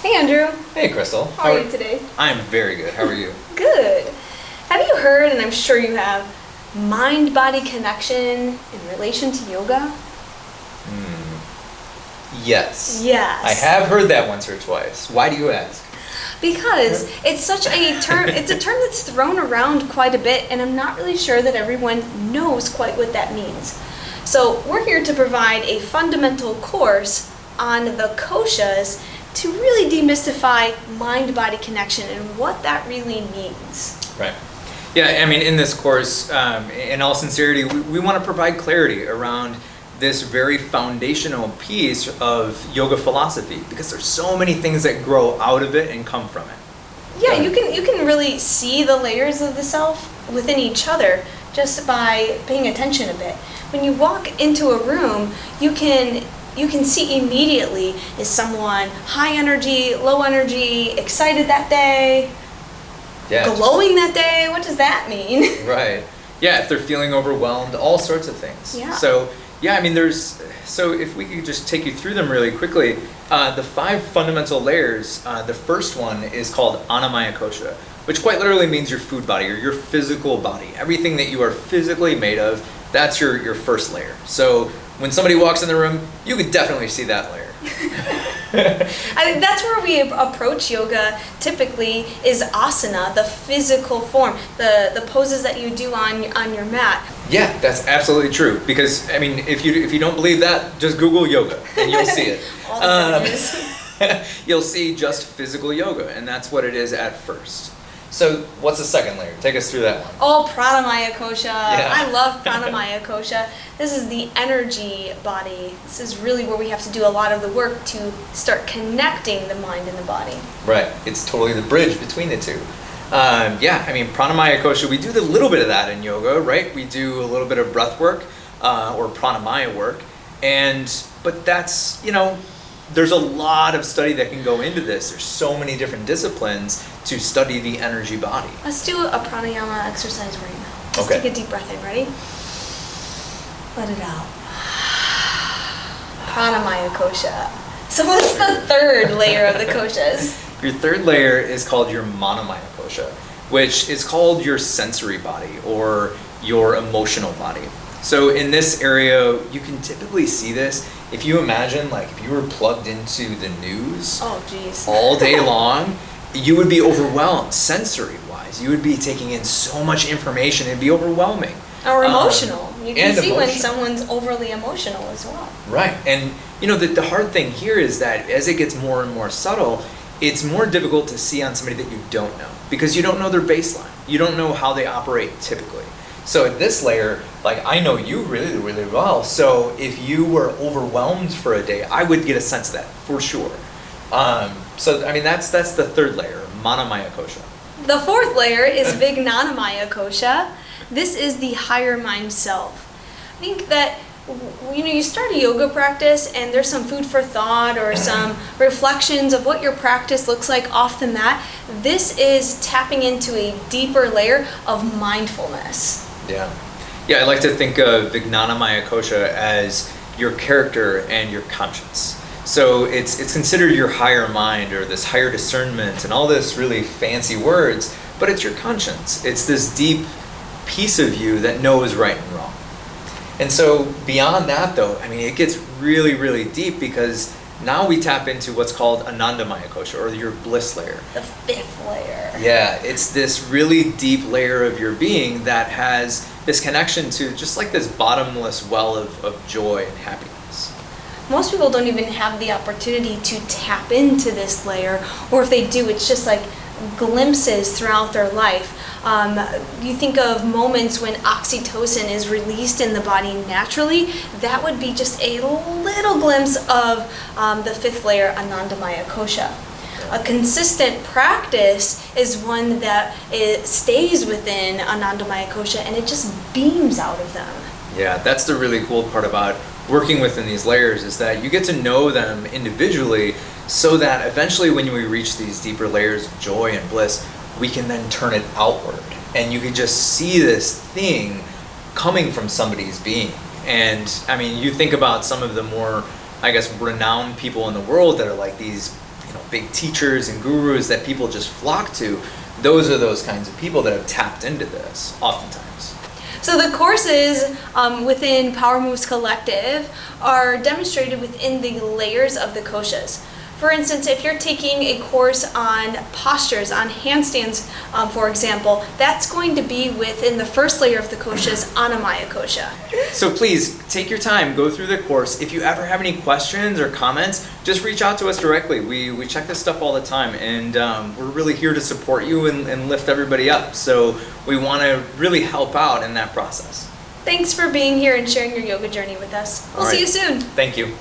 Hey Andrew. Hey Crystal. How are you today? I'm very good. How are you? Good. Have you heard, and I'm sure you have, mind-body connection in relation to yoga? Yes. Yes. I have heard that once or twice. Why do you ask? Because it's such a term, it's a term that's thrown around quite a bit, and I'm not really sure that everyone knows quite what that means. So we're here to provide a fundamental course on the Koshas to really demystify mind-body connection and what that really means. Right. Yeah, I mean, in this course, in all sincerity, we want to provide clarity around this very foundational piece of yoga philosophy, because there's so many things that grow out of it and come from it. Yeah, you can really see the layers of the self within each other just by paying attention a bit. When you walk into a room, you can see immediately, is someone high energy, low energy, excited that day, glowing that day? What does that mean? Right. Yeah, if they're feeling overwhelmed, all sorts of things. Yeah. So, yeah, I mean, so if we could just take you through them really quickly, the 5 fundamental layers, the first one is called Annamaya Kosha, which quite literally means your food body or your physical body. Everything that you are physically made of, that's your first layer. So when somebody walks in the room, you could definitely see that layer. I mean, that's where we approach yoga typically, is asana, the physical form, the poses that you do on your mat. Yeah, that's absolutely true. Because, I mean, if you don't believe that, just Google yoga and you'll see it. All the images. You'll see just physical yoga, and that's what it is at first. So what's the second layer? Take us through that one. Oh, Pranamaya Kosha. Yeah. I love Pranamaya Kosha. This is the energy body. This is really where we have to do a lot of the work to start connecting the mind and the body. Right. It's totally the bridge between the two. Yeah, I mean, Pranamaya Kosha, we do a little bit of that in yoga, right? We do a little bit of breath work or pranamaya work. But that's, there's a lot of study that can go into this. There's so many different disciplines to study the energy body. Let's do a pranayama exercise right now. Just Okay. take a deep breath in. Ready? Let it out. Pranamaya Kosha. So what's the third layer of the koshas? Your third layer is called your Manomaya Kosha, which is called your sensory body or your emotional body. So in this area, you can typically see this if you imagine, like, if you were plugged into the news all day long, you would be overwhelmed sensory-wise. You would be taking in so much information, it'd be overwhelming. Or emotional. You can see when emotional. someone's overly emotional as well. Right, and the hard thing here is that as it gets more and more subtle, it's more difficult to see on somebody that you don't know, because you don't know their baseline. You don't know how they operate typically. So at this layer, like, I know you really, really well, so if you were overwhelmed for a day, I would get a sense of that, for sure. So, I mean, that's the third layer, Manomaya Kosha. The fourth layer is Vijnanamaya Kosha. This is the higher mind self. I think that you start a yoga practice and there's some food for thought or some reflections of what your practice looks like off the mat. This is tapping into a deeper layer of mindfulness. Yeah, I like to think of Vijnanamaya Kosha as your character and your conscience. So it's considered your higher mind or this higher discernment and all this really fancy words, but it's your conscience. It's this deep piece of you that knows right and wrong. And so beyond that, though, I mean, it gets really, really deep, because now we tap into what's called Anandamaya Kosha, or your bliss layer. The fifth layer. Yeah, it's this really deep layer of your being that has this connection to just like this bottomless well of joy and happiness. Most people don't even have the opportunity to tap into this layer, or if they do, it's just like glimpses throughout their life. You think of moments when oxytocin is released in the body naturally, that would be just a little glimpse of the fifth layer, Anandamaya Kosha. A consistent practice is one that stays within Anandamaya Kosha and it just beams out of them. Yeah, that's the really cool part about working within these layers, is that you get to know them individually, so that eventually when we reach these deeper layers of joy and bliss, we can then turn it outward. And you can just see this thing coming from somebody's being. And I mean, you think about some of the more, I guess, renowned people in the world that are like these big teachers and gurus that people just flock to, those are those kinds of people that have tapped into this oftentimes. So the courses within Power Moves Collective are demonstrated within the layers of the koshas. For instance, if you're taking a course on postures, on handstands, for example, that's going to be within the first layer of the koshas, Anamaya Kosha. So please, take your time, go through the course. If you ever have any questions or comments, just reach out to us directly. We check this stuff all the time, and we're really here to support you and lift everybody up. So we want to really help out in that process. Thanks for being here and sharing your yoga journey with us. We'll see you soon. Thank you.